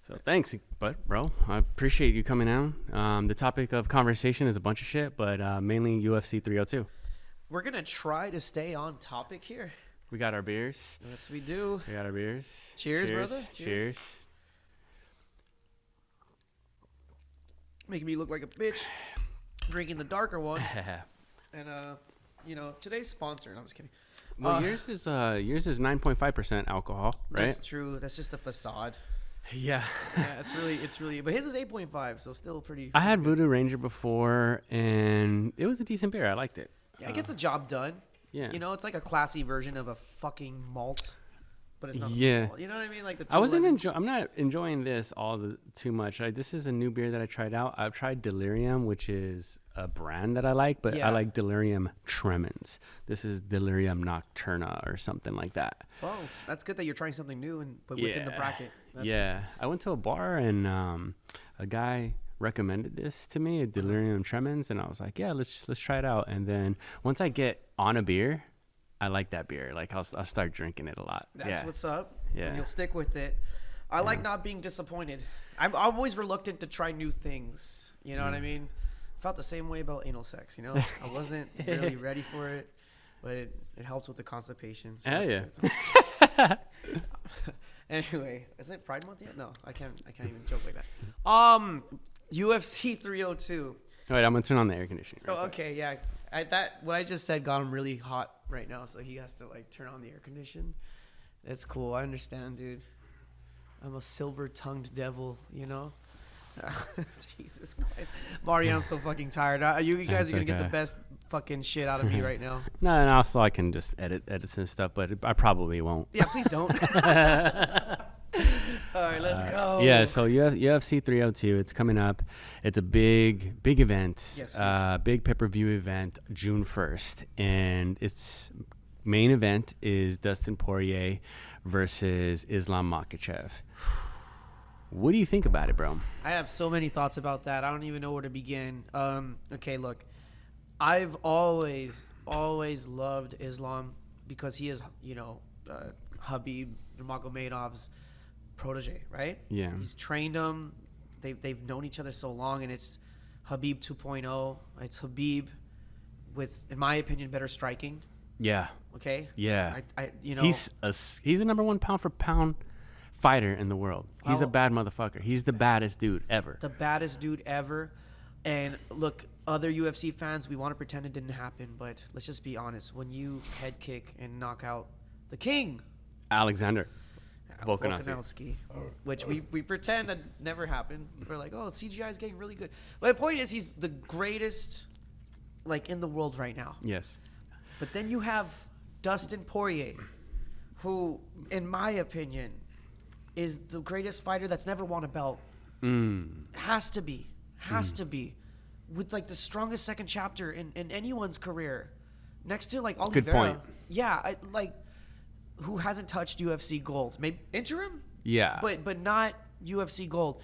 So thanks, bro. I appreciate you coming out. The topic of conversation is a bunch of shit, but mainly UFC 302. We're going to try to stay on topic here. We got our beers. Yes, we do. We got our beers. Cheers, brother. Cheers. Making me look like a bitch. Drinking the darker one. And, today's sponsor. No, I'm just kidding. Well, yours is 9.5% alcohol, right? That's true. That's just a facade. Yeah. Yeah, it's really, but his is 8.5, so still pretty. I had Voodoo Ranger before, and it was a decent beer. I liked it. Yeah, it gets the job done. Yeah. You know, it's like a classy version of a fucking malt, but it's not. Yeah. Malt. You know what I mean? Like I'm not enjoying this too much. This is a new beer that I tried out. I've tried Delirium, which is a brand that I like, but I like Delirium Tremens. This is Delirium Nocturna or something like that. Oh, that's good that you're trying something new but within the bracket. I went to a bar and a guy recommended this to me, a Delirium Tremens, and I was like, yeah, let's try it out. And then once I get on a beer, I like that beer. Like I'll start drinking it a lot. That's what's up. Yeah. And you'll stick with it. I like not being disappointed. I'm always reluctant to try new things. You know what I mean? Felt the same way about anal sex, you know? I wasn't really ready for it, but it helps with the constipation. So yeah. Anyway, is it Pride Month yet? No, I can't even joke like that. UFC 302. Wait, I'm gonna turn on the air conditioning. Okay, yeah. What I just said got him really hot right now, so he has to like turn on the air condition. It's cool. I understand, dude. I'm a silver-tongued devil, you know. Jesus Christ, Marty, I'm so fucking tired. You guys are gonna get the best fucking shit out of me right now. No, and also I can just edit some stuff, but I probably won't. Yeah, please don't. All right, let's go. Yeah, so UFC 302, it's coming up. It's a big event. Yes, big pay-per-view event, June 1st, and its main event is Dustin Poirier versus Islam Makhachev. What do you think about it, bro? I have so many thoughts about that. I don't even know where to begin. Okay, look, I've always loved Islam because he is, Khabib Nurmagomedov's protege, right? Yeah. He's trained him. They've known each other so long, and it's Khabib 2.0. It's Khabib with, in my opinion, better striking. Yeah. Okay. Yeah. He's a number one pound for pound fighter in the world. He's a bad motherfucker. He's the baddest dude ever. The baddest dude ever. And look, other UFC fans, we want to pretend it didn't happen, but let's just be honest. When you head kick and knock out the king, Alexander Volkanovski, which we pretend that never happened. We're like, oh, CGI is getting really good. But the point is, he's the greatest, like, in the world right now. Yes. But then you have Dustin Poirier, who, in my opinion, is the greatest fighter that's never won a belt. Has to be. With, like, the strongest second chapter in anyone's career. Next to, like, Oliveira. Good point. Yeah, who hasn't touched UFC gold? Maybe interim? Yeah. But not UFC gold.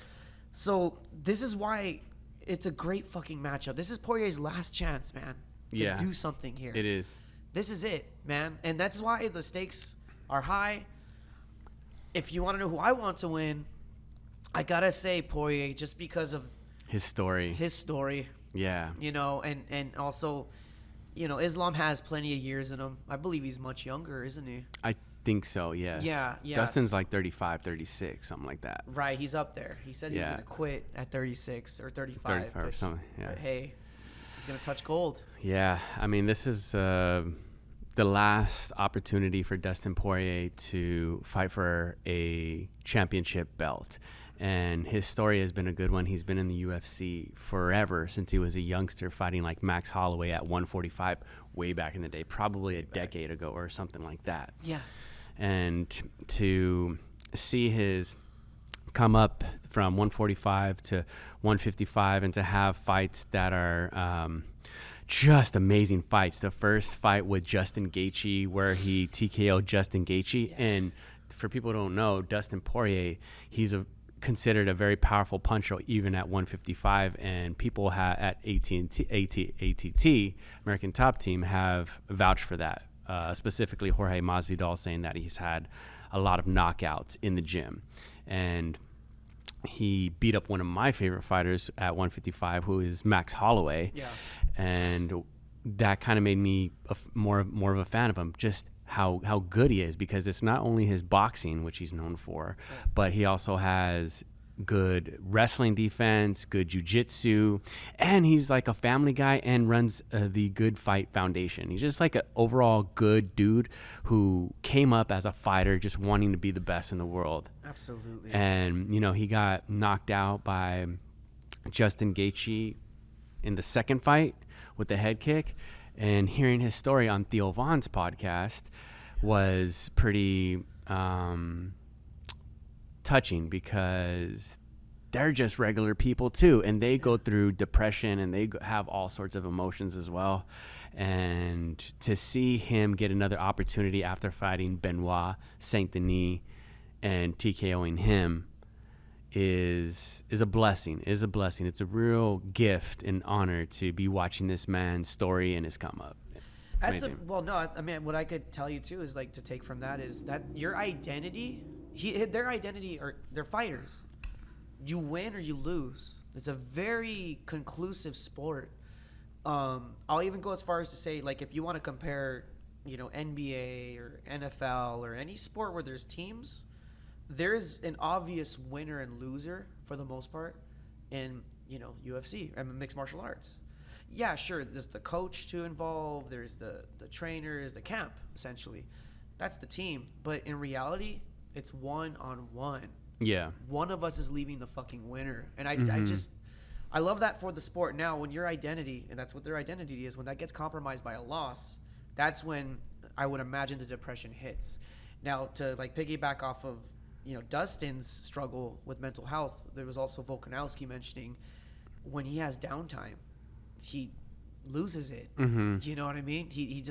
So this is why it's a great fucking matchup. This is Poirier's last chance, man, to do something here. It is. This is it, man. And that's why the stakes are high. If you want to know who I want to win, I got to say Poirier, just because of his story. Yeah. And also, Islam has plenty of years in him. I believe he's much younger, isn't he? I think so, yes. Yeah. Yes. Dustin's like 35, 36, something like that. Right, he's up there. He said he was going to quit at 36 or 35. 35 or something, yeah. But hey, he's going to touch gold. Yeah, I mean, this is the last opportunity for Dustin Poirier to fight for a championship belt. And his story has been a good one. He's been in the UFC forever, since he was a youngster, fighting like Max Holloway at 145 way back in the day, probably a decade ago or something like that. Yeah. And to see his come up from 145 to 155 and to have fights that are just amazing fights. The first fight with Justin Gaethje, where he TKO'd Justin Gaethje. Yeah. And for people who don't know, Dustin Poirier, he's considered a very powerful puncher even at 155, and people at ATT, American Top Team, have vouched for that. Specifically Jorge Masvidal, saying that he's had a lot of knockouts in the gym. And he beat up one of my favorite fighters at 155, who is Max Holloway. Yeah. And that kind of made me more of a fan of him, just how good he is, because it's not only his boxing, which he's known for, but he also has good wrestling defense, good jiu-jitsu, and he's like a family guy and runs the Good Fight Foundation. He's just like an overall good dude who came up as a fighter just wanting to be the best in the world. Absolutely. And, you know, he got knocked out by Justin Gaethje in the second fight with the head kick. And hearing his story on Theo Von's podcast was pretty touching, because they're just regular people too, and they go through depression and they have all sorts of emotions as well. And to see him get another opportunity after fighting Benoit Saint Denis and TKOing him is a blessing. It's a real gift and honor to be watching this man's story and his come up. Well, no, I mean, what I could tell you too is, like, to take from that is that your identity, their identity, or they're fighters. You win or you lose. It's a very conclusive sport. I'll even go as far as to say, like, if you want to compare, you know, NBA or NFL or any sport where there's teams, there's an obvious winner and loser for the most part in, you know, UFC and mixed martial arts. Yeah, sure, there's the coach to involve, there's the trainers, the camp, essentially. That's the team. But in reality, it's one-on-one. Yeah. One of us is leaving the fucking winner. And I love that for the sport. Now, when your identity, and that's what their identity is, when that gets compromised by a loss, that's when I would imagine the depression hits. Now, to, like, piggyback off of, you know, Dustin's struggle with mental health, there was also Volkanovski mentioning when he has downtime, he loses it. You know what I mean? He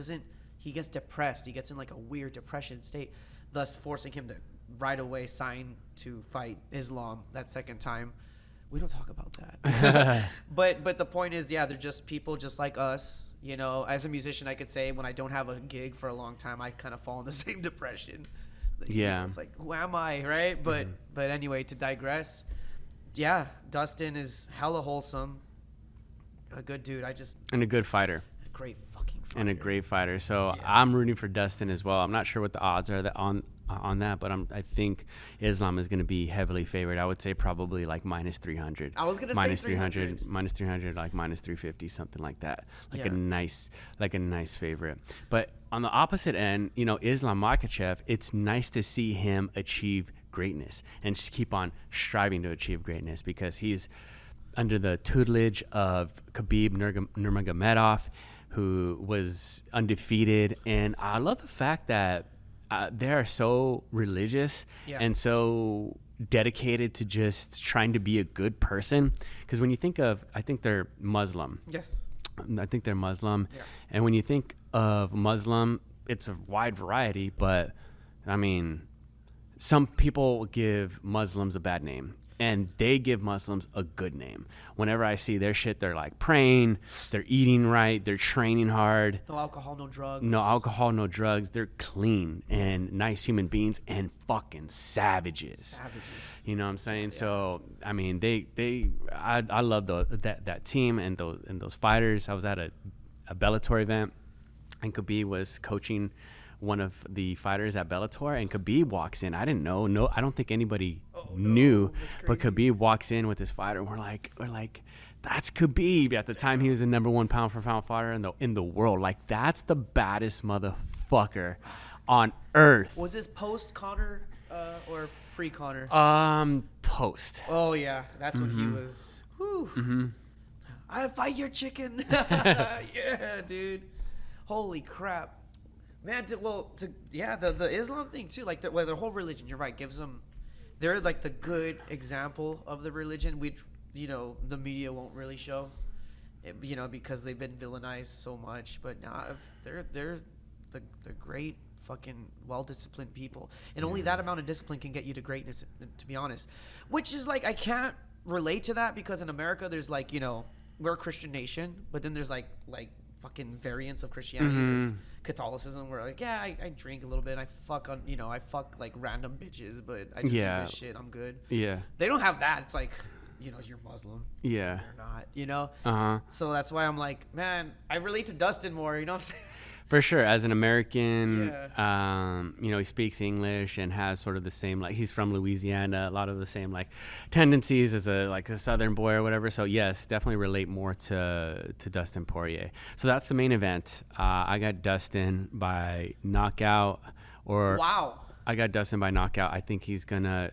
gets depressed. He gets in like a weird depression state, thus forcing him to right away sign to fight Islam that second time. We don't talk about that. But the point is, yeah, they're just people just like us. You know, as a musician, I could say when I don't have a gig for a long time, I kind of fall in the same depression. Yeah. It's like, who am I, right? But anyway, to digress, yeah, Dustin is hella wholesome. A good dude. And a good fighter. A great fucking fighter. And a great fighter. So yeah. I'm rooting for Dustin as well. I'm not sure what the odds are on that, but I think Islam is going to be heavily favored. I would say probably like minus 300. I was going to say minus 300, minus 300, like minus 350, something like that. Like a nice favorite. But on the opposite end, you know, Islam Makhachev, it's nice to see him achieve greatness and just keep on striving to achieve greatness, because he's under the tutelage of Khabib Nurmagomedov, who was undefeated. And I love the fact that they are so religious and so dedicated to just trying to be a good person. Because when you think of, I think they're Muslim. Yes. I think they're Muslim. Yeah. And when you think of Muslim, it's a wide variety. But, I mean, some people give Muslims a bad name, and they give Muslims a good name. Whenever I see their shit, they're like praying, they're eating right, they're training hard. No alcohol, no drugs. No alcohol, no drugs. They're clean and nice human beings and fucking savages. You know what I'm saying? Yeah. So, I mean, I love that team and those fighters. I was at a Bellator event, and Khabib was coaching one of the fighters at Bellator, and Khabib walks in. I didn't know. No, I don't think anybody knew. But Khabib walks in with his fighter, and we're like, that's Khabib. At the time, he was the number 1 pound for pound fighter in the world. Like, that's the baddest motherfucker on earth. Was this post Conor or pre Conor? Post. Oh yeah, that's when he was. Whew. I fight your chicken. Yeah, dude. Holy crap. Man, the Islam thing too, like the whole religion, you're right, gives them, they're like the good example of the religion, which, you know, the media won't really show, you know, because they've been villainized so much. But now they're the great fucking well-disciplined people, and only that amount of discipline can get you to greatness, to be honest. Which is like, I can't relate to that, because in America there's like, you know, we're a Christian nation, but then there's like fucking variants of Christianity. Was Catholicism, where like, yeah, I drink a little bit. I fuck on, I fuck like random bitches, but I just do this shit. I'm good. Yeah. They don't have that. It's like, you're Muslim. Yeah. You're not. So that's why I'm like, man, I relate to Dustin more. You know what I'm saying? For sure, as an American, he speaks English and has sort of the same, like, he's from Louisiana, a lot of the same like tendencies as a Southern boy or whatever. So yes, definitely relate more to Dustin Poirier. So that's the main event. I got Dustin by knockout, or wow. I got Dustin by knockout. I think he's gonna,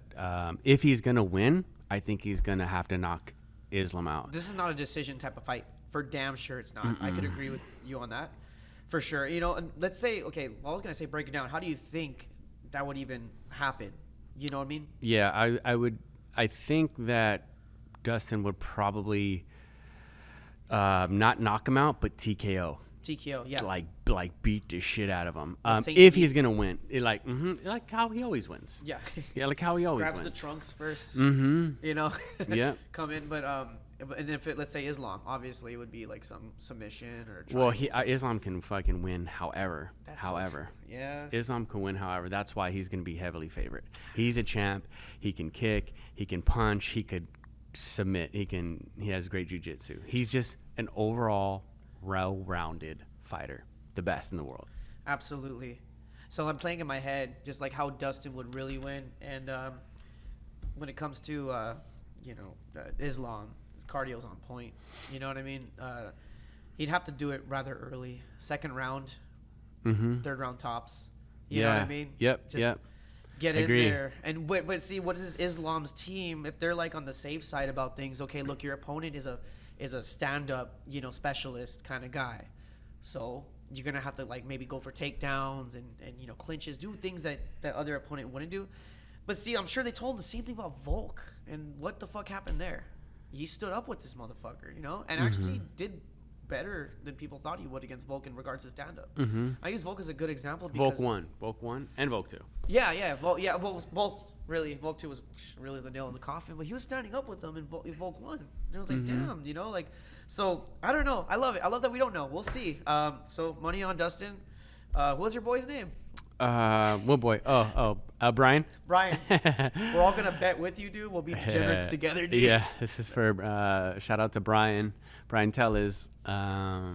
if he's gonna win, I think he's gonna have to knock Islam out. This is not a decision type of fight. For damn sure, it's not. I could agree with you on that. For sure. And let's say, okay, well, I was going to say break it down. How do you think that would even happen? You know what I mean? Yeah, I think that Dustin would probably not knock him out, but TKO. TKO, yeah. Like beat the shit out of him. If he's going to win. Like how he always wins. Yeah. Yeah, like how he always Grabs wins. the trunks first. Yeah. Come in, but and if let's say Islam, obviously it would be like some submission or. Well, Islam can fucking win. However, yeah, Islam can win. However, that's why he's going to be heavily favored. He's a champ. He can kick. He can punch. He could submit. He has great jiu-jitsu. He's just an overall well-rounded fighter, the best in the world. Absolutely. So I'm playing in my head just like how Dustin would really win, and when it comes to Islam. Cardio's on point. You know what I mean? He'd have to do it rather early. Second round, third round tops. You know what I mean? Yep. Just get in there. And but see, what is Islam's team? If they're like on the safe side about things, okay, look, your opponent is a stand-up, specialist kind of guy. So you're gonna have to like maybe go for takedowns and clinches, do things that other opponent wouldn't do. But see, I'm sure they told him the same thing about Volk, and what the fuck happened there? He stood up with this motherfucker, and actually did better than people thought he would against Volk in regards to stand-up. I use Volk as a good example because Volk 1 and Volk 2. Yeah, Volk really, Volk 2 was really the nail in the coffin, but he was standing up with them in Volk 1. And I was like, damn, so I don't know. I love it. I love that we don't know. We'll see. So money on Dustin. What was your boy's name? What boy? Brian. Brian. We're all gonna bet with you, dude. We'll be degenerates together, dude. Yeah, this is for shout out to Brian. Brian Tellez. I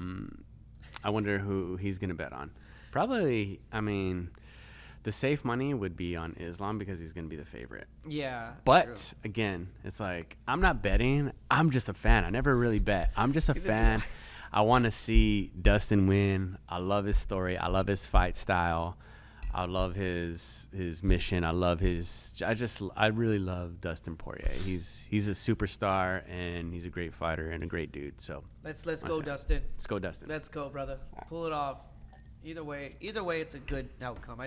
wonder who he's gonna bet on. Probably, the safe money would be on Islam because he's gonna be the favorite. Yeah. But true. again, it's like I'm not betting. I'm just a fan. I never really bet. I'm just a fan. I want to see Dustin win. I love his story. I love his fight style. I love his mission. I really love Dustin Poirier. He's a superstar and he's a great fighter and a great dude. So let's go, Dustin. Let's go, Dustin. Let's go, brother. Pull it off. Either way, it's a good outcome.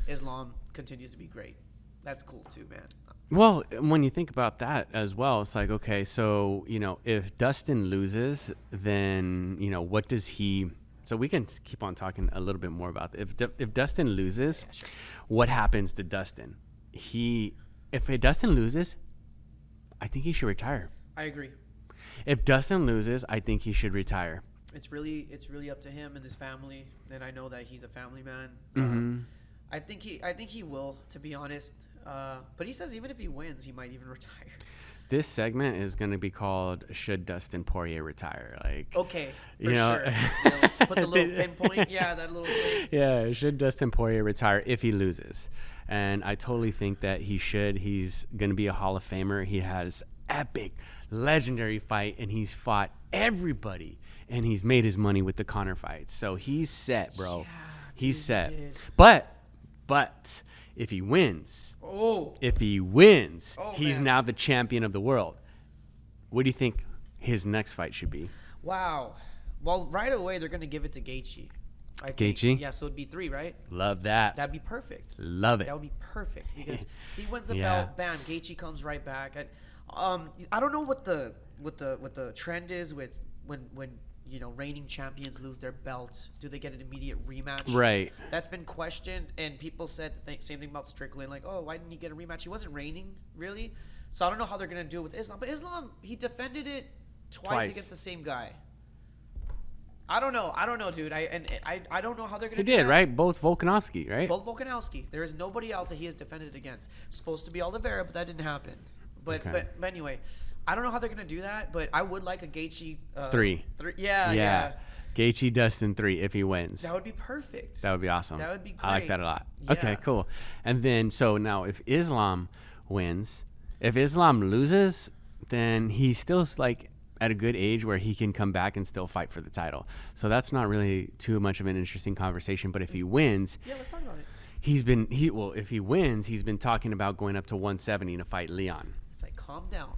Islam continues to be great. That's cool too, man. Well, when you think about that as well, it's like, okay, so if Dustin loses, then what does he? So we can keep on talking a little bit more about that. If Dustin loses, yeah, sure. What happens to Dustin? If Dustin loses, I think he should retire. I agree. If Dustin loses, I think he should retire. It's really up to him and his family, and I know that he's a family man. I think he will, to be honest. But he says even if he wins, he might even retire. This segment is going to be called "Should Dustin Poirier Retire?" Like, okay, for sure. Put the little pinpoint, that little thing. Yeah, should Dustin Poirier retire if he loses? And I totally think that he should. He's going to be a Hall of Famer. He has epic, legendary fight, and he's fought everybody, and he's made his money with the Conor fights. So he's set, bro. Yeah, he's set. But if he wins, he's man. now the champion of the world. What do you think his next fight should be? Wow. Well, right away they're gonna give it to Gaethje. Gaethje? Yeah, so it'd be 3, right? Love that. That'd be perfect. Love it. That would be perfect because he wins the belt. Bam, Gaethje comes right back. I don't know what the trend is with when reigning champions lose their belts. Do they get an immediate rematch? Right. That's been questioned, and people said the same thing about Strickland. Like, oh, why didn't he get a rematch? He wasn't reigning, really. So I don't know how they're gonna do it with Islam. But Islam, he defended it twice against the same guy. I don't know, dude. I don't know how they're gonna. He do did, that. right? Both Volkanovski, right? Both Volkanovski. There is nobody else that he has defended against. Supposed to be Oliveira, but that didn't happen. But anyway, I don't know how they're gonna do that. But I would like a Gaethje 3. Yeah. Gaethje Dustin 3 if he wins. That would be perfect. That would be awesome. That would be great. I like that a lot. Yeah. Okay, cool. And then so now if Islam wins, if Islam loses, then he's still like at a good age where he can come back and still fight for the title. So that's not really too much of an interesting conversation. But if he wins, let's talk about it. If he wins, he's been talking about going up to 170 to fight Leon. It's like, calm down.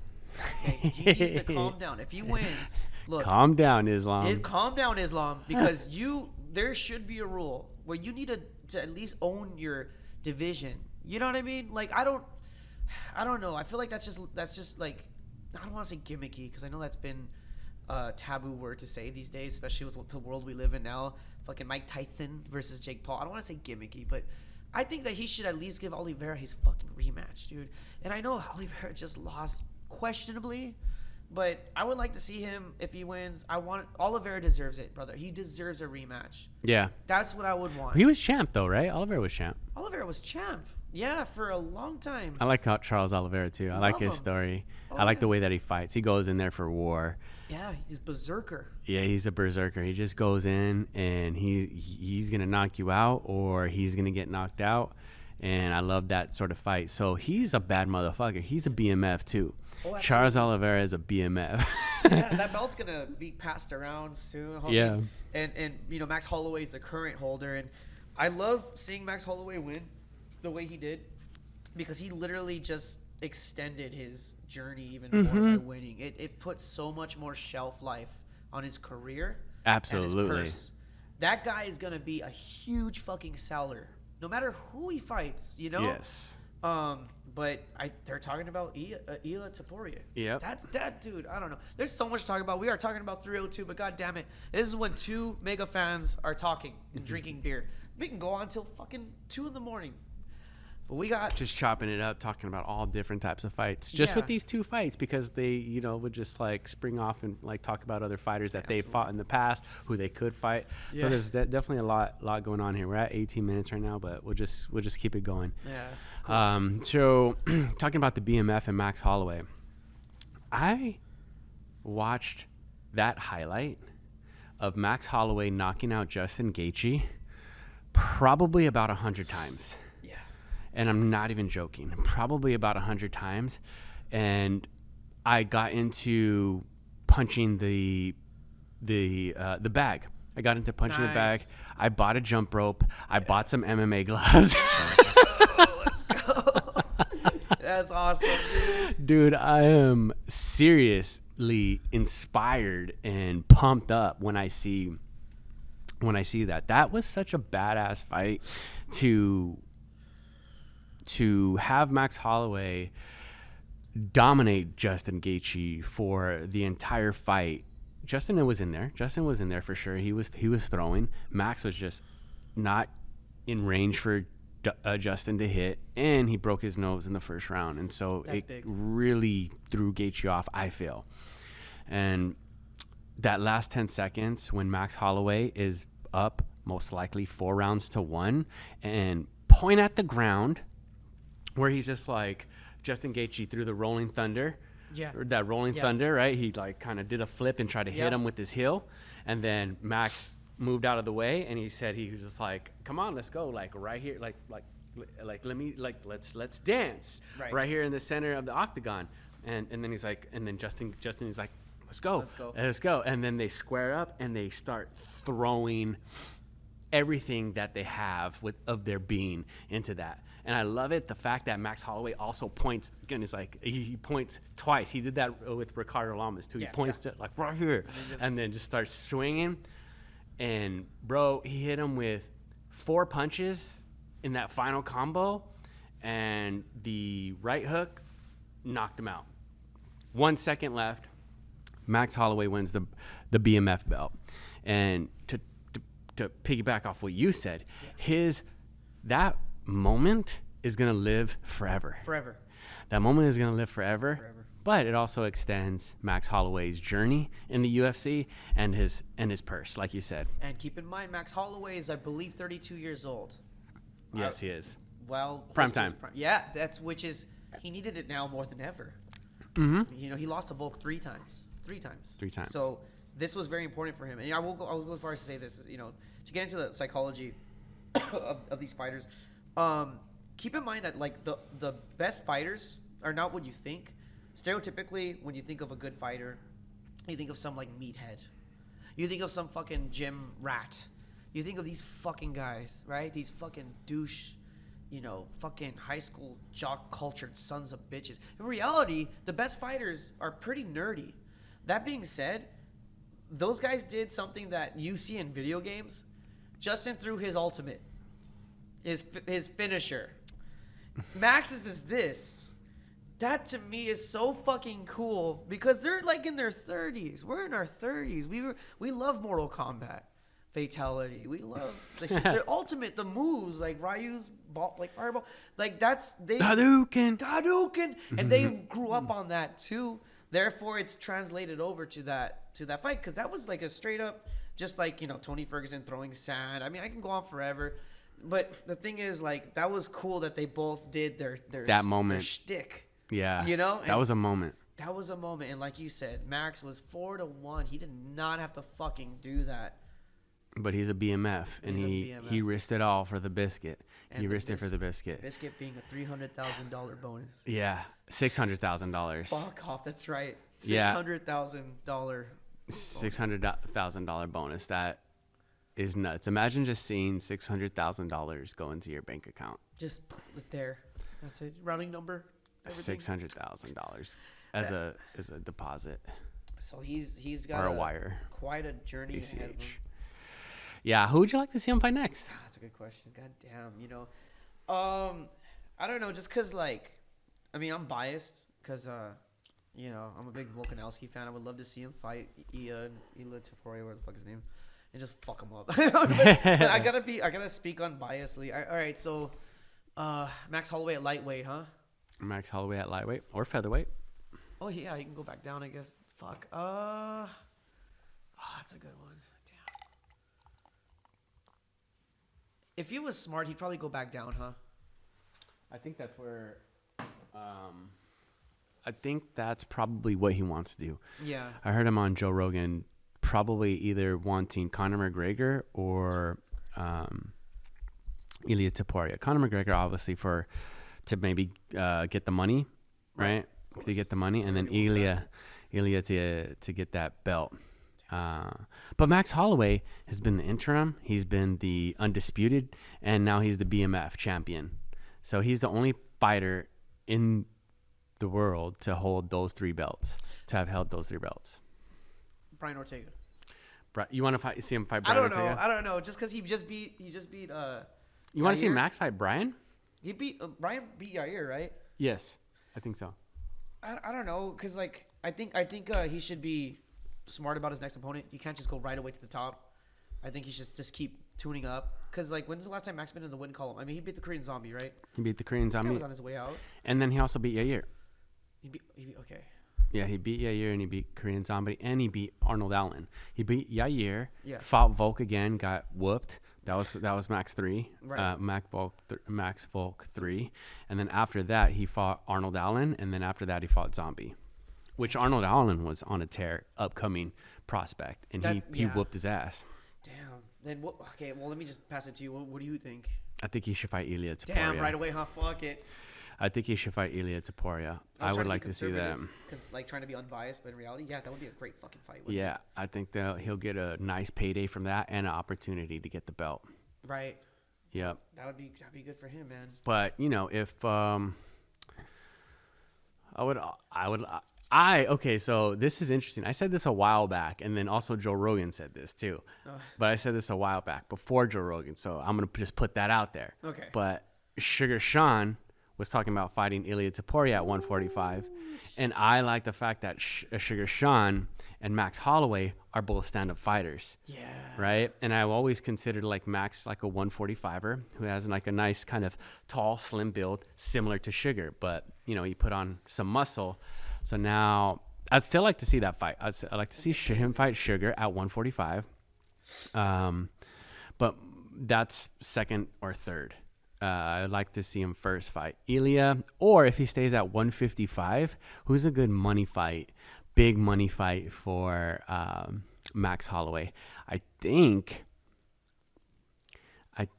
Okay, he needs to calm down. If he wins, look. Calm down, Islam. Calm down, Islam, because there should be a rule where you need to at least own your division. You know what I mean? Like, I don't know. I feel like that's just like, I don't want to say gimmicky, because I know that's been a taboo word to say these days, especially with the world we live in now. Fucking Mike Tyson versus Jake Paul. I don't want to say gimmicky, but I think that he should at least give Oliveira his fucking rematch, dude. And I know Oliveira just lost questionably, but I would like to see him if he wins. Oliveira deserves it, brother. He deserves a rematch. Yeah. That's what I would want. He was champ though, right? Oliveira was champ. Oliveira was champ. Yeah, for a long time. I like Charles Oliveira too. I like his story. I like the way that he fights. He goes in there for war. Yeah, he's berserker. Yeah, he's a berserker. He just goes in and he's gonna knock you out or he's gonna get knocked out. And I love that sort of fight. So he's a bad motherfucker. He's a BMF too. Oh, Charles Oliveira is a BMF. Yeah, that belt's gonna be passed around soon. Homie. Yeah. And Max Holloway is the current holder, and I love seeing Max Holloway win the way he did, because he literally just extended his journey even more by winning. It puts so much more shelf life on his career. Absolutely. And his purse. That guy is gonna be a huge fucking seller, no matter who he fights. Yes. But they're talking about Ila Poirier. Yeah. That's that dude. I don't know. There's so much to talk about. We are talking about 302, but god damn it, this is when two mega fans are talking and drinking beer. We can go on till fucking 2 a.m. But we got just chopping it up, talking about all different types of fights. Just with these 2 fights, because they, would just like spring off and like talk about other fighters that they fought in the past, who they could fight. Yeah. So there's definitely a lot going on here. We're at 18 minutes right now, but we'll just keep it going. Yeah. Cool. So talking about the BMF and Max Holloway, I watched that highlight of Max Holloway knocking out Justin Gaethje probably about 100 times. And I'm not even joking, probably about 100 times. And I got into punching the bag. I got into punching the bag. I bought a jump rope. I bought some MMA gloves. Let's go. That's awesome, dude. Dude, I am seriously inspired and pumped up when I see that. That was such a badass fight to have Max Holloway dominate Justin Gaethje for the entire fight. Justin was in there for sure. He was throwing. Max was just not in range for Justin to hit, and he broke his nose in the first round. And so it really threw Gaethje off, I feel. And that last 10 seconds when Max Holloway is up, most likely 4 rounds to 1, and point at the ground, where he's just like, Justin Gaethje threw the rolling thunder. Yeah. Or that rolling thunder, right? He like kind of did a flip and tried to hit him with his heel. And then Max moved out of the way, and he said, he was just like, come on, let's go. Like right here, let's dance right here in the center of the octagon. And then he's like, and then Justin is like, let's go. And then they square up and they start throwing everything that they have of their being into that. And I love it, the fact that Max Holloway also points, again, it's like he points twice. He did that with Ricardo Lamas too. He points to like right here and then just starts swinging. And bro, he hit him with 4 punches in that final combo, and the right hook knocked him out. 1 second left. Max Holloway wins the BMF belt. And to piggyback off what you said, that moment is going to live forever. Forever. That moment is going to live forever. but it also extends Max Holloway's journey in the UFC and his purse, like you said. And keep in mind, Max Holloway is, I believe, 32 years old. Yes, he is. Well, prime time. Yeah, he needed it now more than ever. Mm-hmm. You know, he lost to Volk three times. So this was very important for him. And I will go as far as to say this, you know, to get into the psychology of these fighters. Keep in mind that like the best fighters are not what you think. Stereotypically, when you think of a good fighter, you think of some like meathead. You think of some fucking gym rat. You think of these fucking guys, right? These fucking douche, you know, fucking high school jock cultured sons of bitches. In reality, the best fighters are pretty nerdy. That being said, those guys did something that you see in video games. Justin threw his ultimate, his finisher. Max's is this. That to me is so fucking cool because they're like in their 30s. We're in our 30s. We love Mortal Kombat. Fatality. We love their ultimate, the moves like Ryu's ball, like fireball, like that's they Hadouken, and they grew up on that too. Therefore, it's translated over to that fight because that was like a straight up, just like, you know, Tony Ferguson throwing sand. I mean, I can go on forever, but the thing is, like, that was cool that they both did their that moment, their shtick. Yeah, you know, that was a moment. That was a moment, and like you said, Max was 4-1. He did not have to fucking do that. But he's a BMF, and he risked it all for the biscuit. And he risked it for the biscuit. Biscuit being a $300,000 bonus. Yeah, $600,000. Fuck off. That's right. $600,000. $600,000 bonus. That is nuts. Imagine just seeing $600,000 go into your bank account. Just it's there. That's it. Rounding number. $600,000 as a deposit. So he's got a wire. Quite a journey ACH. ahead of him. Yeah, who would you like to see him fight next? That's a good question. God damn, you know. I don't know, just because, like, I mean, I'm biased because, you know, I'm a big Volkanovski fan. I would love to see him fight Ilya Topuria, where the fuck his name, and just fuck him up. But I gotta speak unbiasedly. All right, so Max Holloway at lightweight, huh? Max Holloway at lightweight or featherweight. Oh, yeah, he can go back down, I guess. Fuck. That's a good one. If he was smart, he'd probably go back down, huh? I think that's where. I think that's probably what he wants to do. Yeah. I heard him on Joe Rogan, probably either wanting Conor McGregor or Ilya Topuria. Conor McGregor, obviously, to maybe get the money, right? To get the money, and then Ilya to get that belt. But Max Holloway has been the interim. He's been the undisputed, and now he's the BMF champion. So he's the only fighter in the world to hold those three belts, to have held those three belts. Brian Ortega. You want to see him fight Brian Ortega? I don't know. Just because he just beat. You want to see Max fight Brian? He beat Brian beat Yair, right? Yes, I think so. I don't know, because like I think he should be smart about his next opponent. You can't just go right away to the top. I think he should just keep tuning up. Because, like, when's the last time Max been in the win column? I mean, he beat the Korean Zombie, right? He beat the Korean Zombie. He was on his way out. And then he also beat Yair. He beat okay. Yeah, he beat Yair, and he beat Korean Zombie, and he beat Arnold Allen. He beat Yair, fought Volk again, got whooped. That was Max 3, right. Max Volk 3. And then after that, he fought Arnold Allen, and then after that, he fought Zombie. Which Arnold Allen was on a tear, upcoming prospect, and he whooped his ass. Damn. Then what? Okay, well, let me just pass it to you. What do you think? I think he should fight Ilya Topuria. Damn, right away, huh? Fuck it. I think he should fight Ilya Topuria. I would like to see that. Like trying to be unbiased, but in reality, yeah, that would be a great fucking fight. Yeah, I think that he'll get a nice payday from that and an opportunity to get the belt. Right. Yep. That'd be good for him, man. But you know, if okay, so this is interesting. I said this a while back, and then also Joe Rogan said this too. But I said this a while back before Joe Rogan, so I'm gonna just put that out there. Okay. But Sugar Sean was talking about fighting Ilya Topuria at 145, and I like the fact that Sugar Sean and Max Holloway are both stand-up fighters. Yeah. Right? And I've always considered like Max like a 145er who has like a nice kind of tall, slim build, similar to Sugar, but you know, he put on some muscle. So now I'd still like to see that fight. I'd like to see him fight Sugar at 145. But that's second or third. I'd like to see him first fight Ilya, or if he stays at 155, who's a good money fight, big money fight for Max Holloway. I think like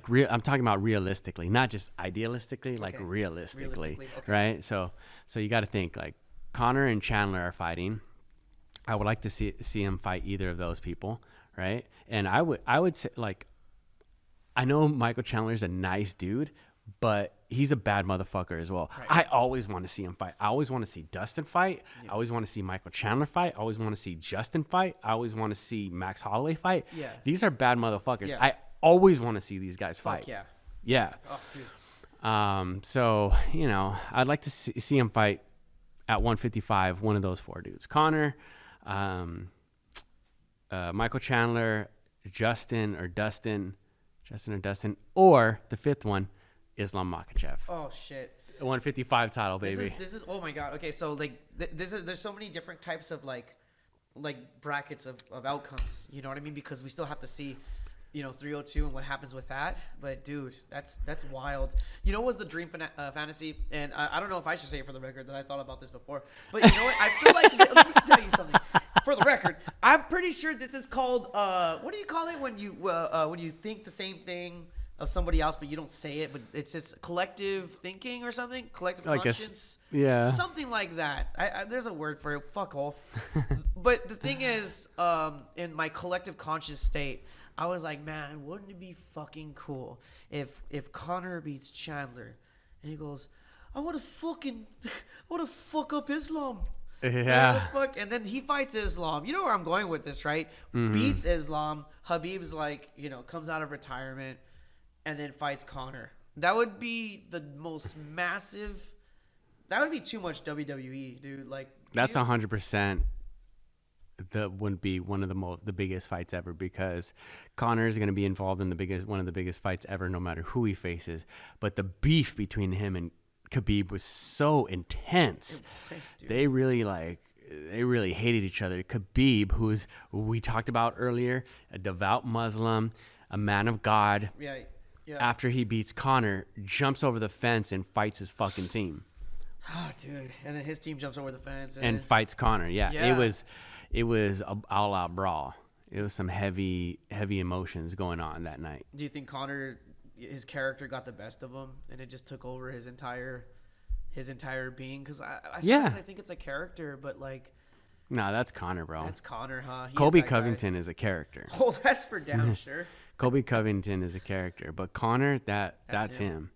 I'm talking about realistically, not just idealistically, like realistically, okay. right? So you got to think like Conor and Chandler are fighting. I would like to see him fight either of those people, right? And I would say, like, I know Michael Chandler is a nice dude, but he's a bad motherfucker as well. Right. I always want to see him fight. I always want to see Dustin fight. Yeah. I always want to see Michael Chandler fight. I always want to see Justin fight. I always want to see Max Holloway fight. Yeah. These are bad motherfuckers. Yeah. I always want to see these guys fight. Fuck yeah. Yeah. Oh, dude. So, you know, I'd like to see him fight at 155, one of those four dudes. Conor, Michael Chandler, Justin or Dustin, or the fifth one, Islam Makhachev. Oh shit. 155 title, baby. This is oh my god. Okay, so like there's so many different types of like brackets of outcomes. You know what I mean? Because we still have to see, you know, 302 and what happens with that. But dude, that's wild. You know what was the dream fantasy? And I don't know if I should say it for the record that I thought about this before. But you know what? I feel like let me tell you something. For the record, I'm pretty sure this is called what do you call it when you think the same thing of somebody else but you don't say it, but it's just collective thinking or something, collective conscience, yeah, something like that. There's a word for it. Fuck off. But the thing is, in my collective conscious state, I was like, man, wouldn't it be fucking cool if Conor beats Chandler, and he goes, I want to fuck up Islam. Yeah. Fuck? And then he fights Islam. You know where I'm going with this, right? Mm-hmm. Beats Islam. Habib's like, you know, comes out of retirement and then fights Conor. That would be the most massive. That would be too much WWE, dude. Like that's 100%. That wouldn't be one of the biggest fights ever, because Conor is going to be involved in one of the biggest fights ever, no matter who he faces. But the beef between him and Khabib was so intense. They really hated each other. Khabib, who's we talked about earlier, a devout Muslim, a man of God. Yeah. After he beats Conor, jumps over the fence and fights his fucking team. Oh, dude. And then his team jumps over the fence and fights Conor. Yeah. It was a all-out brawl. It was some heavy emotions going on that night. Do you think Conor, his character got the best of him and it just took over his entire being? Because I think it's a character, but like, no, that's Conor, bro. That's Conor, huh? Colby Covington is a character. Oh, that's for damn sure. Colby Covington is a character, but Conor, that's him.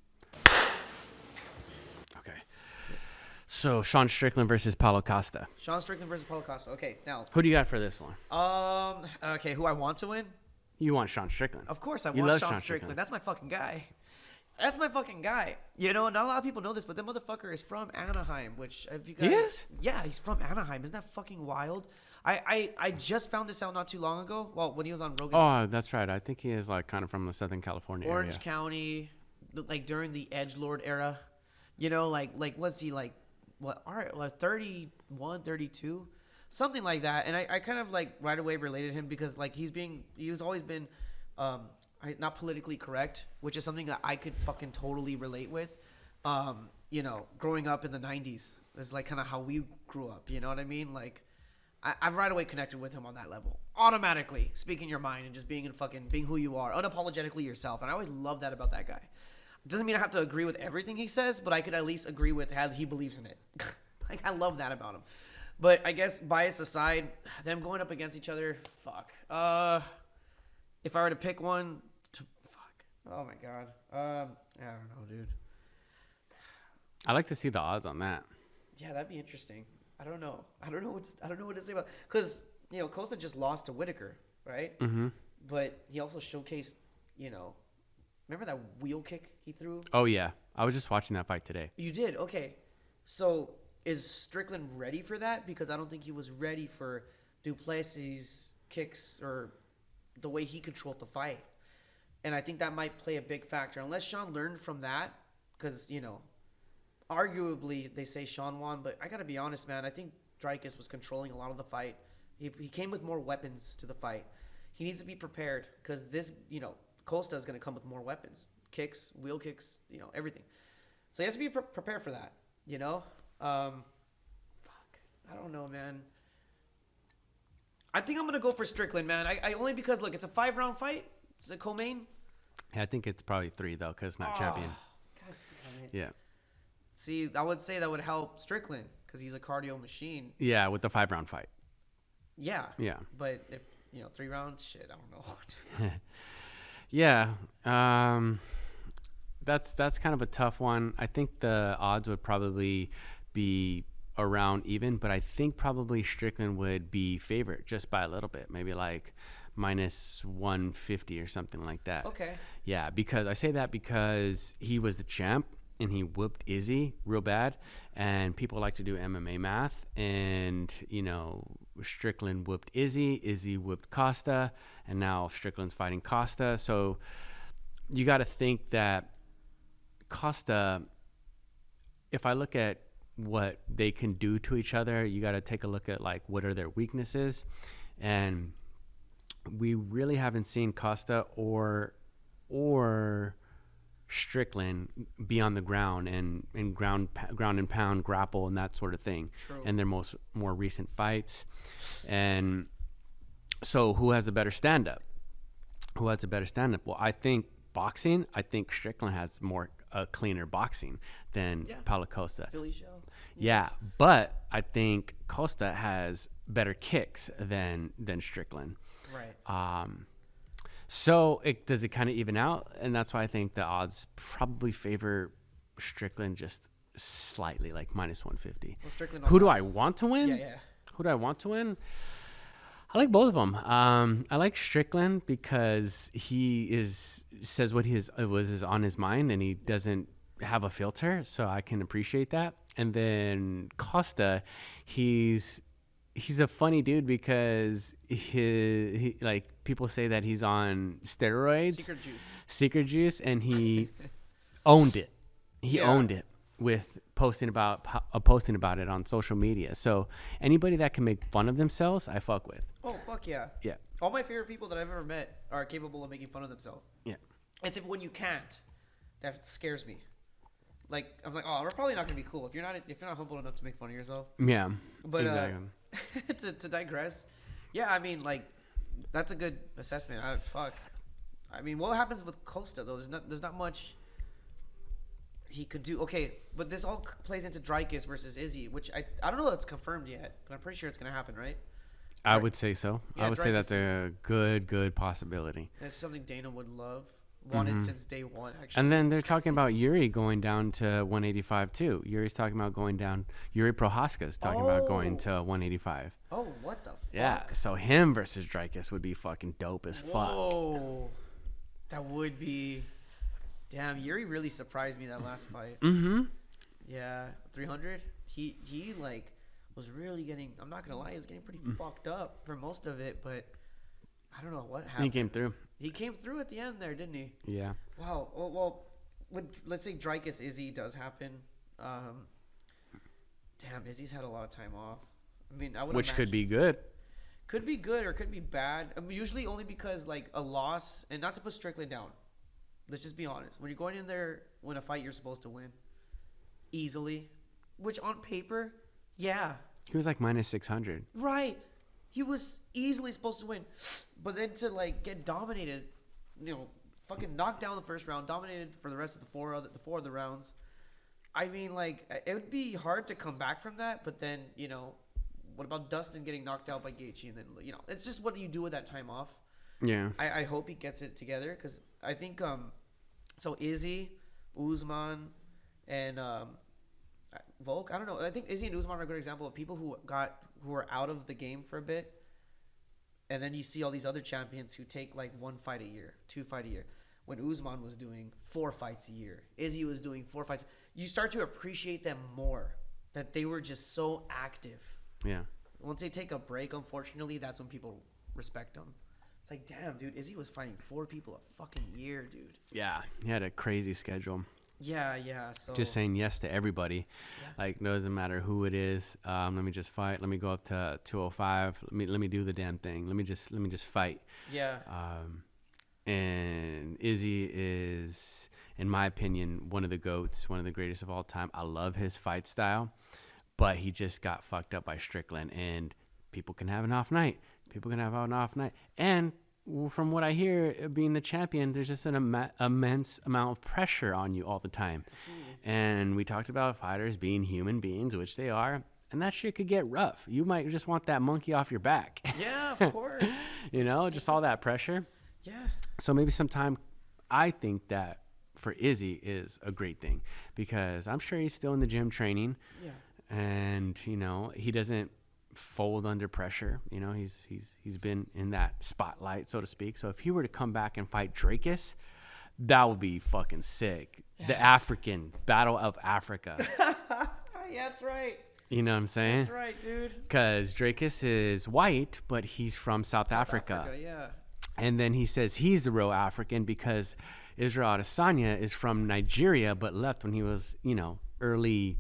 Okay. So Sean Strickland versus Paulo Costa. Sean Strickland versus Paulo Costa. Okay, now who do you got for this one? Okay, who I want to win? You want Sean Strickland. Of course, I want Sean Strickland. That's my fucking guy. You know, not a lot of people know this, but that motherfucker is from Anaheim, which if you guys... He is? Yeah, he's from Anaheim. Isn't that fucking wild? I just found this out not too long ago. Well, when he was on Rogan. Oh, that's right. I think he is like kind of from the Southern California area. Orange County, like during the Edgelord era. You know, like what's he like? What? All right, like 31, 32? Something like that. And I kind of like right away related him because like he's always been not politically correct, which is something that I could fucking totally relate with. You know, growing up in the 90s is like kind of how we grew up. You know what I mean? Like I've right away connected with him on that level. Automatically speaking your mind and just being who you are, unapologetically yourself. And I always love that about that guy. Doesn't mean I have to agree with everything he says, but I could at least agree with how he believes in it. Like I love that about him. But I guess bias aside, them going up against each other, fuck. If I were to pick one, oh my god. I don't know, dude. I'd like to see the odds on that. Yeah, that'd be interesting. I don't know what to say about, because you know Costa just lost to Whitaker, right? Mm-hmm. But he also showcased, you know, remember that wheel kick he threw? Oh yeah, I was just watching that fight today. You did? Okay. So is Strickland ready for that? Because I don't think he was ready for Duplessis' kicks or the way he controlled the fight. And I think that might play a big factor. Unless Sean learned from that, because, you know, arguably they say Sean won, but I gotta be honest, man. I think Dricus was controlling a lot of the fight. He came with more weapons to the fight. He needs to be prepared because this, Costa is gonna come with more weapons, kicks, wheel kicks, everything. So he has to be prepared for that. Fuck, I don't know, man. I think I'm gonna go for Strickland, man. I only because look, it's a 5-round fight. It's a co-main. Yeah, I think it's probably 3 though, because not champion. God damn it. Yeah. See, I would say that would help Strickland because he's a cardio machine. Yeah, with the 5-round fight. Yeah. Yeah. But if 3 rounds, shit, I don't know. Yeah. That's kind of a tough one. I think the odds would probably be around even, but I think probably Strickland would be favored just by a little bit, maybe like minus 150 or something like that. Okay. Yeah, because I say that because he was the champ and he whooped Izzy real bad, and people like to do MMA math, and Strickland whooped Izzy whooped Costa, and now Strickland's fighting Costa. So you got to think that Costa, if I look at what they can do to each other, you got to take a look at like what are their weaknesses, and we really haven't seen Costa or Strickland be on the ground and ground and pound, grapple, and that sort of thing. True. In their more recent fights. And so who has a better stand-up? Well, I think Strickland has more cleaner boxing than Paulo Costa. Philly show. Yeah, but I think Costa has better kicks than Strickland. Right. So does it kind of even out? And that's why I think the odds probably favor Strickland just slightly, like minus 150. Well, Strickland. Who do I want to win? Yeah. Who do I want to win? I like both of them. I like Strickland because he says what is on his mind, and he doesn't have a filter, so I can appreciate that. And then Costa, he's a funny dude because he like people say that he's on steroids, secret juice, and he owned it. He owned it with posting about it on social media. So anybody that can make fun of themselves, I fuck with. Oh fuck yeah. Yeah. All my favorite people that I've ever met are capable of making fun of themselves. Yeah. It's when you can't, that scares me. Like I'm like, oh, we're probably not gonna be cool if you're not humble enough to make fun of yourself. Yeah. But exactly. to digress, yeah, I mean, like, that's a good assessment. I mean, what happens with Costa though? There's not much he could do. Okay, but this all plays into Dricus versus Izzy, which I don't know if it's confirmed yet, but I'm pretty sure it's gonna happen, right? I would say so. Yeah, I would say that's a good possibility. That's something Dana would wanted since day one, actually. And then they're talking about Yuri going down to 185 too. Yuri's talking about going down. Yuri Prohaska's talking about going to 185. Oh, what the fuck? Yeah, so him versus Dricus would be fucking dope as fuck. Whoa. That would be... Damn, Yuri really surprised me that last fight. Mm-hmm. Yeah, 300. He like was really getting... I'm not going to lie, he was getting pretty fucked up for most of it, but I don't know what happened. He came through. He came through at the end there, didn't he? Yeah. Wow. Well, let's say Dricus Izzy does happen. Damn, Izzy's had a lot of time off. I mean, Which could be good. Could be good or could be bad. Usually only because like a loss, and not to put Strickland down. Let's just be honest. When you're going in there, when a fight you're supposed to win easily, which on paper, yeah. He was like minus 600. Right. He was easily supposed to win. But then to like get dominated, fucking knocked down the first round, dominated for the rest of the four other rounds. I mean, like, it would be hard to come back from that, but then, what about Dustin getting knocked out by Gaethje? And then, it's just what do you do with that time off? Yeah. I hope he gets it together because I think, so Izzy, Usman, and Volk, I don't know. I think Izzy and Usman are a good example of people who are out of the game for a bit. And then you see all these other champions who take like 1 fight a year, 2 fight a year. When Usman was doing 4 fights a year, Izzy was doing 4 fights. You start to appreciate them more, that they were just so active. Yeah. Once they take a break, unfortunately, that's when people respect them. It's like, damn, dude, Izzy was fighting 4 people a fucking year, dude. Yeah. He had a crazy schedule. Yeah. So Just saying yes to everybody. Yeah. Like, doesn't matter who it is. Let me just fight. Let me go up to 205. Let me do the damn thing. Let me just fight. Yeah. And Izzy is, in my opinion, one of the GOATs, one of the greatest of all time. I love his fight style, but he just got fucked up by Strickland, and people can have an off night. And from what I hear, being the champion, there's just an immense amount of pressure on you all the time. Absolutely. And we talked about fighters being human beings, which they are. And that shit could get rough. You might just want that monkey off your back. Yeah, of course. Just all that pressure. Yeah. So maybe sometime, I think that for Izzy is a great thing, because I'm sure he's still in the gym training. Yeah. And, he doesn't fold under pressure. He's been in that spotlight, so to speak. So if he were to come back and fight Drakus, that would be fucking sick. The African Battle of Africa. Yeah, that's right. You know what I'm saying? That's right, dude. Because Drakus is white, but he's from South Africa. Yeah. And then he says he's the real African because Israel Adesanya is from Nigeria, but left when he was, early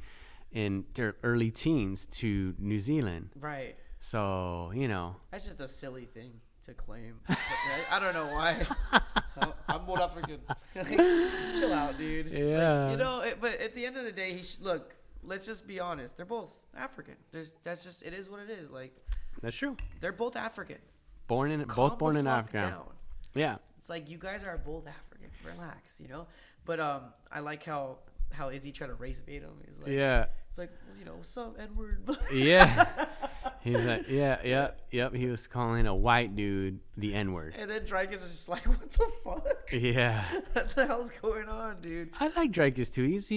teens to New Zealand. Right. So, That's just a silly thing to claim. I don't know why. I'm more African. Chill out, dude. Yeah. But at the end of the day, look, let's just be honest. They're both African. It is what it is. Like, that's true. they're both African. Both born in Africa. Down. Yeah. It's like, you guys are both African. Relax, But I like how Izzy tried to race bait him. He's like, yeah. It's like, what's up, N-word? Yeah. He's like, yep. He was calling a white dude the N-word. And then Drakus is just like, what the fuck? Yeah. What the hell's going on, dude? I like Drakus too. He's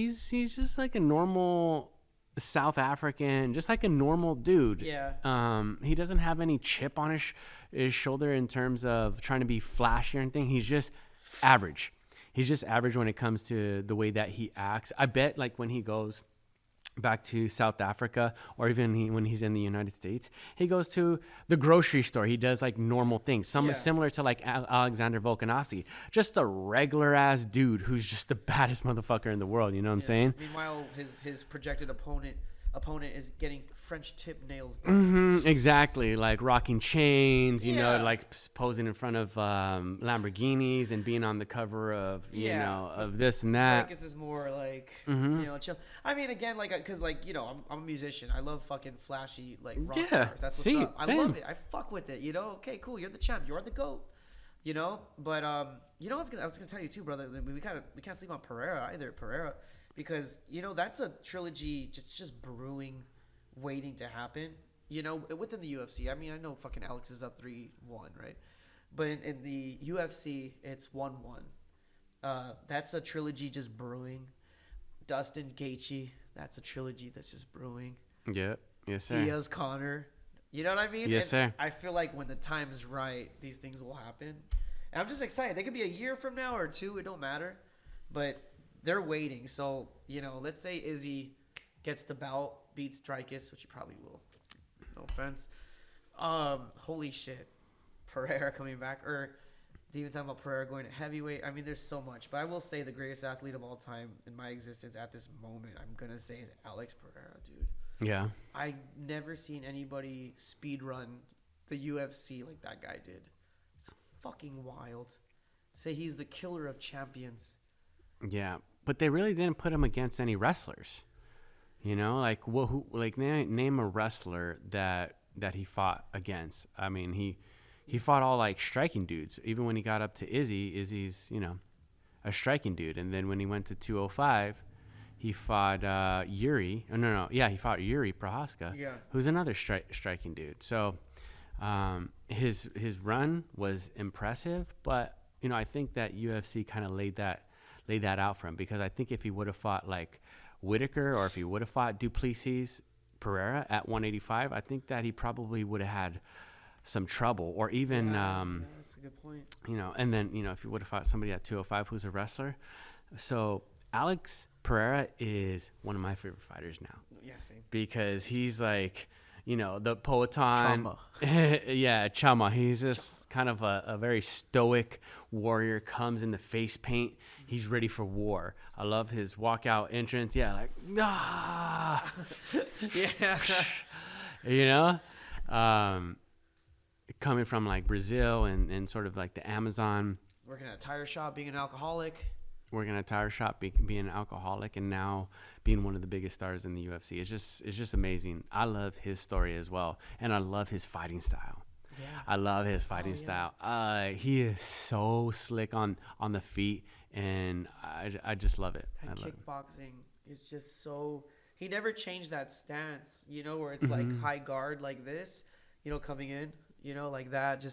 just like a normal South African, just like a normal dude. Yeah. He doesn't have any chip on his shoulder in terms of trying to be flashy or anything. He's just average. He's just average when it comes to the way that he acts. I bet like when he goes back to South Africa, or even when he's in the United States, he goes to the grocery store. He does like normal things, similar to like Alexander Volkanovski, just a regular ass dude who's just the baddest motherfucker in the world. You know what I'm saying? Meanwhile, his projected opponent is getting French tip nails done. Exactly, like rocking chains, like posing in front of Lamborghinis and being on the cover of of this and that. This is more like chill. I mean, again, like, because I'm a musician. I love fucking flashy rock stars. That's what's up. I love it. I fuck with it. Okay, cool. You're the champ. You're the GOAT. But I was gonna tell you too, brother. We can't sleep on Pereira, because that's a trilogy just brewing, waiting to happen. Within the UFC. I mean, I know fucking Alex is up 3-1, right? But in the UFC, it's 1-1. That's a trilogy just brewing. Dustin Gaethje, that's a trilogy that's just brewing. Yeah. Yes, sir. Diaz Connor. You know what I mean? Yes, sir. I feel like when the time is right, these things will happen. And I'm just excited. They could be a year from now or 2. It don't matter. But they're waiting. So, let's say Izzy gets the bout, beats Drakus, which he probably will. No offense. Holy shit. Pereira coming back. Or even talking about Pereira going to heavyweight. I mean, there's so much. But I will say the greatest athlete of all time in my existence at this moment, I'm going to say, is Alex Pereira, dude. Yeah. I've never seen anybody speed run the UFC like that guy did. It's fucking wild. Say he's the killer of champions. Yeah, but they really didn't put him against any wrestlers. Name a wrestler that he fought against. I mean, he fought all like striking dudes. Even when he got up to Izzy's a striking dude. And then when he went to 205, he fought Yuri. He fought Yuri Prohaska, who's another striking dude. So his run was impressive, but I think that UFC kind of laid that out for him, because I think if he would have fought like Whitaker, or if he would have fought Duplessis Pereira at 185, I think that he probably would have had some trouble, or even that's a good point. And then if he would have fought somebody at 205 who's a wrestler. So Alex Pereira is one of my favorite fighters now. Yeah, same. Because he's like, the Poetan. Yeah, Chama. He's just kind of a very stoic warrior, comes in the face paint. He's ready for war. I love his walkout entrance. Yeah, like, ah. Yeah. Coming from like Brazil and sort of like the Amazon. Working at a tire shop, being an alcoholic. Working at a tire shop, being an alcoholic, and now being one of the biggest stars in the UFC. It's just amazing. I love his story as well, and I love his fighting style. Yeah. I love his fighting style. He is so slick on the feet, and I just love it. That kickboxing is just so. He never changed that stance, where it's like high guard like this, coming in, like that.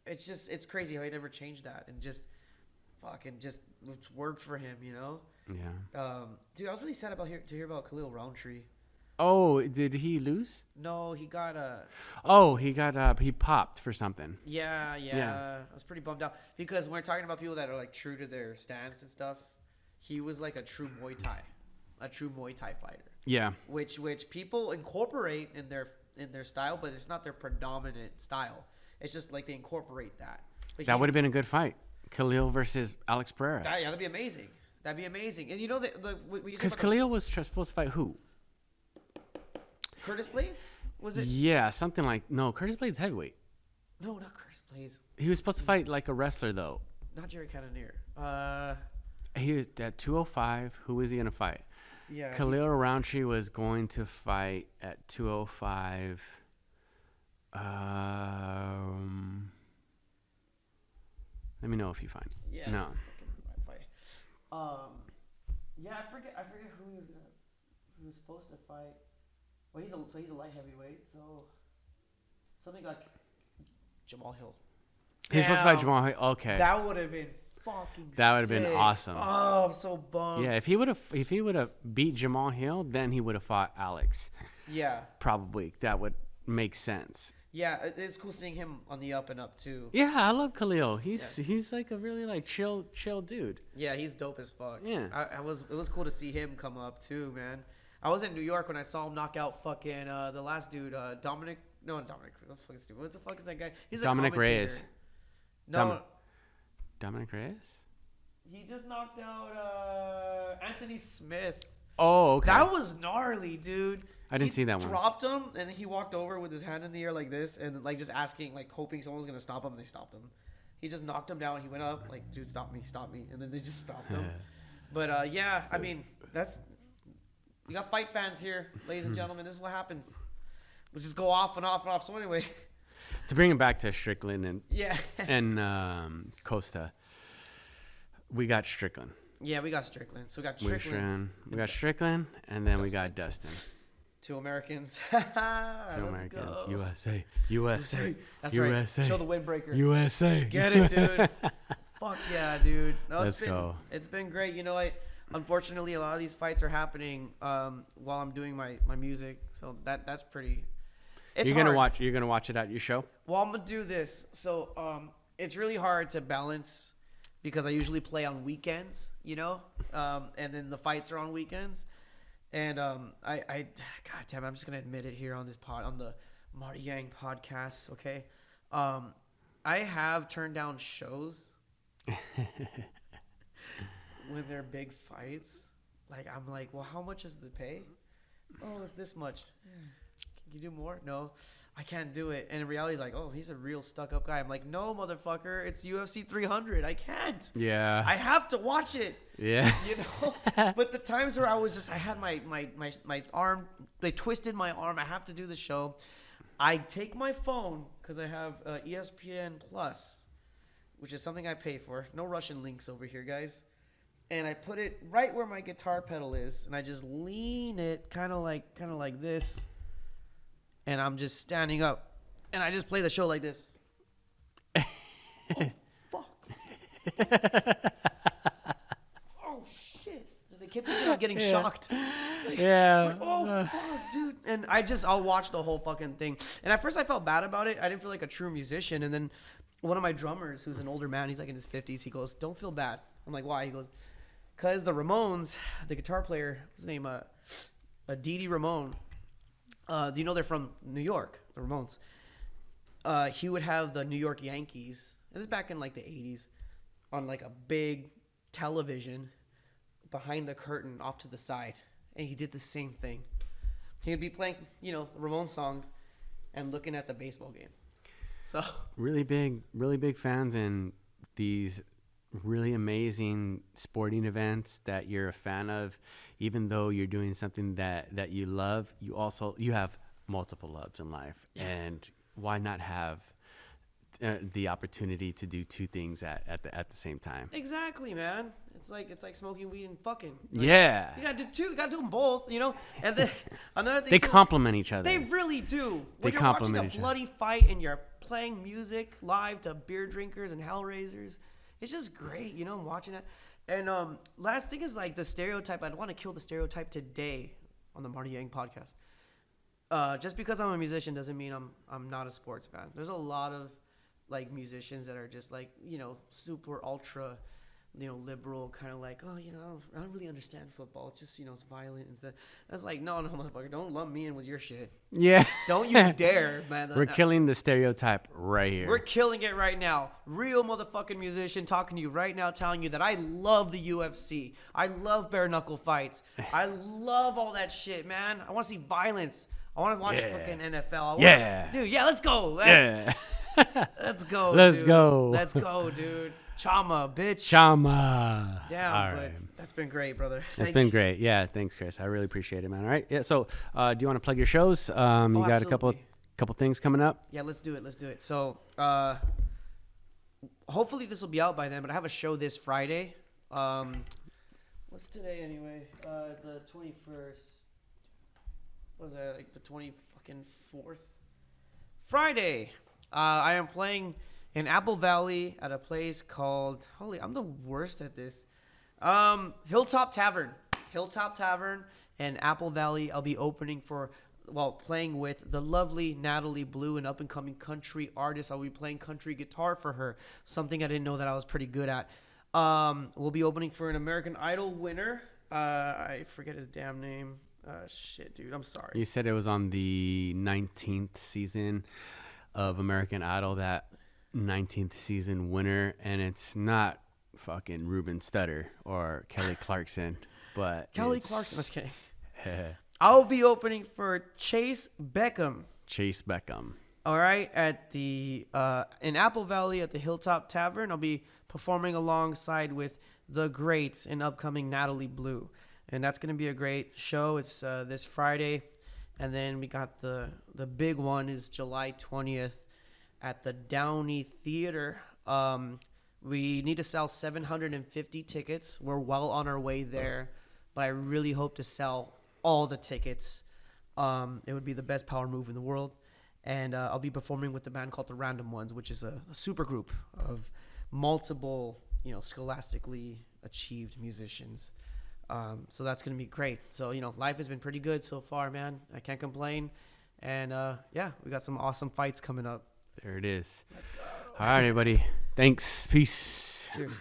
It's crazy how he never changed that and just. Fucking just worked for him, Yeah. Dude, I was really sad to hear about Khalil Roundtree. Oh, did he lose? No, he got he popped for something. Yeah. I was pretty bummed out because when we're talking about people that are like true to their stance and stuff, he was like a true Muay Thai fighter. Yeah. Which people incorporate in their style, but it's not their predominant style. It's just like they incorporate that. But that would have been a good fight. Khalil versus Alex Pereira. That'd be amazing. And because Khalil was supposed to fight who? Curtis Blades? Was it? Yeah, something like Curtis Blades heavyweight. No, not Curtis Blades. He was supposed to fight like a wrestler though. Not Jerry Cannonier. He was at 205. Who was he gonna fight? Yeah. Khalil Roundtree was going to fight at 205. Let me know if you find. Yes. No. Yeah, I forget who he was supposed to fight. Well, he's a light heavyweight, so something like Jamal Hill. He's supposed to fight Jamal Hill. Okay. That would have been fucking. That would have been awesome. Oh, I'm so bummed. Yeah, if he would have beat Jamal Hill, then he would have fought Alex. Yeah. Probably that would make sense. Yeah, it's cool seeing him on the up and up too. Yeah, I love Khalil. He's like a really like chill dude. Yeah, he's dope as fuck. Yeah, it was cool to see him come up too, man. I was in New York when I saw him knock out fucking the last dude, Dominic. No, Dominic. What the fuck is that guy? He's Dominic a commentator. Reyes. No, Dominic Reyes. He just knocked out Anthony Smith. Oh, okay. That was gnarly, dude. I didn't see that one. Dropped him, and he walked over with his hand in the air like this, and like just asking, like hoping someone was gonna stop him. And they stopped him. He just knocked him down. He went up, like, dude, stop me, and then they just stopped him. But yeah, I mean, we got fight fans here, ladies and gentlemen. This is what happens. We just go off and off and off. So anyway, to bring it back to Strickland and and Costa, we got Strickland. Yeah, we got Strickland. So we got Strickland. We got Strickland, and then we got Dustin. Two Americans. Two Americans. Go. USA. That's USA. right. Show the windbreaker. USA. Get it, dude. Fuck yeah, dude. No, Let's go. It's been great. Unfortunately, a lot of these fights are happening while I'm doing my music. So that's pretty. It's You're hard. gonna watch it at your show? Well, I'm gonna do this. So it's really hard to balance because I usually play on weekends, and then the fights are on weekends. And God damn it, I'm just gonna admit it here on this on the Marty Yang podcast, okay? I have turned down shows when they're big fights. Like I'm like, well, how much is the pay? Oh, it's this much. Can you do more? No, I can't do it. And in reality, like, oh, he's a real stuck-up guy. I'm like, no, motherfucker, it's UFC 300. I can't. Yeah. I have to watch it. Yeah. But the times where I had my arm, they twisted my arm. I have to do the show. I take my phone because I have ESPN Plus, which is something I pay for. No Russian links over here, guys. And I put it right where my guitar pedal is, and I just lean it kind of like this. And I'm just standing up, and I just play the show like this. Oh, fuck. Oh, shit. And they kept thinking I'm getting shocked. Like, oh, fuck, dude. And I'll watch the whole fucking thing. And at first I felt bad about it. I didn't feel like a true musician. And then one of my drummers, who's an older man, he's like in his 50s, he goes, don't feel bad. I'm like, why? He goes, because the Ramones, the guitar player, what's his name? Didi Ramone. Do you know they're from New York, the Ramones? He would have the New York Yankees. This is back in like the 80s on like a big television behind the curtain off to the side. And he did the same thing. He would be playing, Ramones songs and looking at the baseball game. So really big fans in these really amazing sporting events that you're a fan of. Even though you're doing something that you love, you have multiple loves in life. Yes. And why not have the opportunity to do two things at the same time? Exactly, man. It's like smoking weed and fucking. Yeah. You gotta do two. You gotta do them both. And then another thing. They complement each other. They really do. They When you're complement watching each a other. bloody fight and you're playing music live to beer drinkers and hellraisers, it's just great. Watching it. And last thing is like the stereotype. I'd want to kill the stereotype today on the Marty Yang podcast. Just because I'm a musician doesn't mean I'm not a sports fan. There's a lot of like musicians that are just like super ultra liberal, kind of like, oh, I don't really understand football. It's just it's violent and stuff. That's like, no, motherfucker, don't lump me in with your shit. Yeah. Don't you dare, man. We're killing the stereotype right here. We're killing it right now. Real motherfucking musician talking to you right now, telling you that I love the UFC. I love bare knuckle fights. I love all that shit, man. I want to see violence. I want to watch fucking NFL. Dude, let's go. Yeah. Let's go. Let's dude. go. Let's go, dude. Chama, bitch. Chama. Damn, All but right. that's been great, brother. It's been great. Yeah, thanks, Chris. I really appreciate it, man. All right. Yeah. So, do you want to plug your shows? You got a couple things coming up. Yeah, let's do it. So, hopefully this will be out by then. But I have a show this Friday. What's today anyway? The 21st. What was that? Like the 24th? Friday. I am playing in Apple Valley at a place called, I'm the worst at this. Hilltop Tavern in Apple Valley. I'll be opening playing with the lovely Natalie Blue, an up-and-coming country artist. I'll be playing country guitar for her, something I didn't know that I was pretty good at. We'll be opening for an American Idol winner. I forget his damn name. Shit, dude, I'm sorry. You said it was on the 19th season of American Idol, that 19th season winner, and it's not fucking Ruben Studdard or Kelly Clarkson, but Kelly Clarkson. Just kidding. I'll be opening for Chase Beckham. All right, at the in Apple Valley at the Hilltop Tavern. I'll be performing alongside with the great and upcoming Natalie Blue, and that's gonna be a great show. It's this Friday, and then we got the big one is July 20th at the Downey Theater. We need to sell 750 tickets. We're well on our way there, but I really hope to sell all the tickets. It would be the best power move in the world. And I'll be performing with the band called The Random Ones, which is a super group of multiple, scholastically achieved musicians. So that's going to be great. So, life has been pretty good so far, man. I can't complain. And, we got some awesome fights coming up. There it is. Let's go. All right, everybody. Thanks. Peace. Cheers.